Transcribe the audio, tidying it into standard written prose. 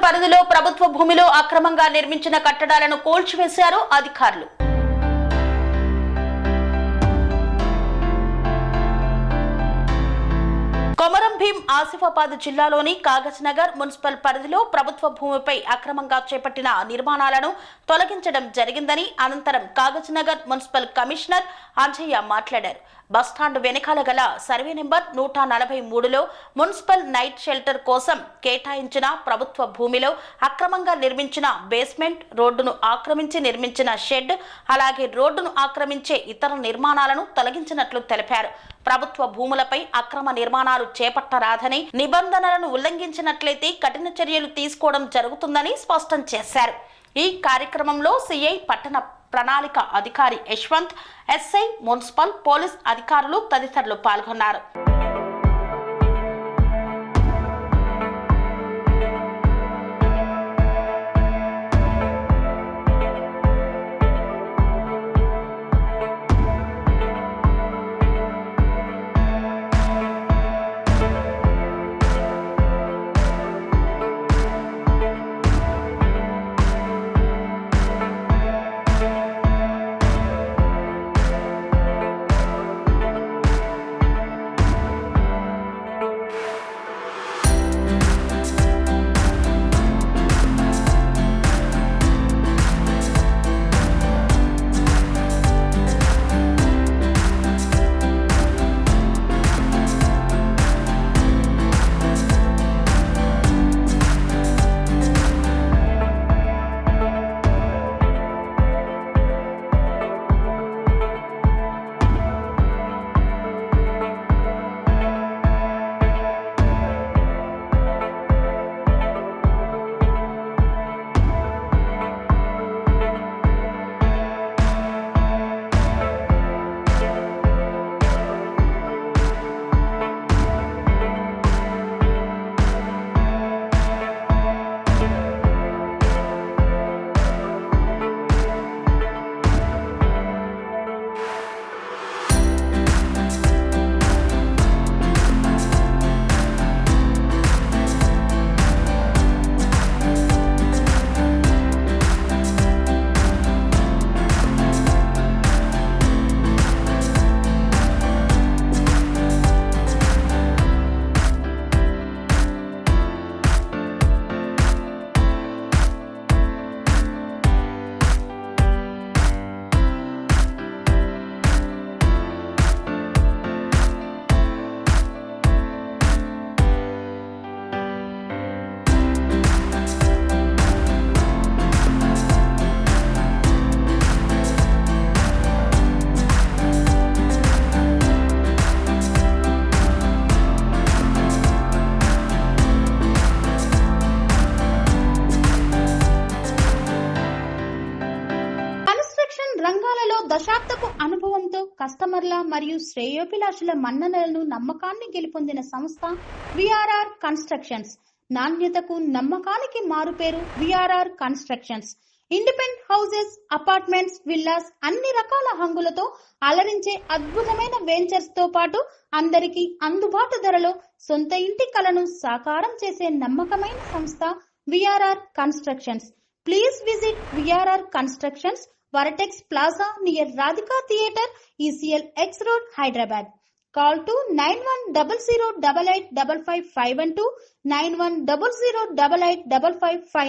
Municipal పరిధిలో ప్రభుత్వ భూమిలో అక్రమంగా నిర్మించిన కట్టడాలను కూల్చివేశారు అధికారులు. కొమరం భీం ఆసిఫాబాద్ జిల్లాలోని కాగజ్నగర్ మున్సిపల్ పరిధిలో ప్రభుత్వ భూమిపై అక్రమంగా చేపట్టిన నిర్మాణాలను తొలగించడం జరిగిందని అనంతరం కాగజ్నగర్ మున్సిపల్ కమిషనర్ అంజయ్య మాట్లాడారు. బస్టాండ్ వెనకాల గల సర్వే నెంబర్ 143లో మున్సిపల్ నైట్ షెల్టర్ కోసం కేటాయించిన ప్రభుత్వ భూమిలో అక్రమంగా నిర్మించిన బేస్మెంట్, రోడ్డును ఆక్రమించి నిర్మించిన షెడ్, అలాగే రోడ్డును ఆక్రమించే ఇతర నిర్మాణాలను తొలగించినట్లు తెలిపారు. ప్రభుత్వ భూములపై అక్రమ నిర్మాణాలు చేపట్టరాదని, నిబంధనలను ఉల్లంఘించినట్లయితే కఠిన చర్యలు తీసుకోవడం జరుగుతుందని స్పష్టం చేశారు. ఈ కార్యక్రమంలో సిఐ పట్టణ ప్రణాళిక అధికారి యశ్వంత్, ఎస్ఐ, మున్సిపల్ పోలీస్ అధికారులు తదితరులు పాల్గొన్నారు. రంగాలలో దశాబ్దపు అనుభవంతో కస్టమర్ల మరియు శ్రేయోభిలాషుల మన్ననలను నమ్మకాన్ని గెలుపొందిన సంస్థ విఆర్ఆర్ కన్స్ట్రక్షన్స్. నాణ్యతకు నమ్మకానికి మారుపేరు VRR constructions. Independent houses, apartments, villas అన్ని రకాల హంగులతో అలరించే అద్భుతమైన వెంచర్స్ తో పాటు అందరికీ అందుబాటు ధరలో సొంత ఇంటి కలను సాకారం చేసే నమ్మకమైన సంస్థ VRR constructions. Please visit VRR constructions, Varatex Plaza near Radhika Theatre, ECL X Road, Hyderabad. Call to 9100885551 9100885559.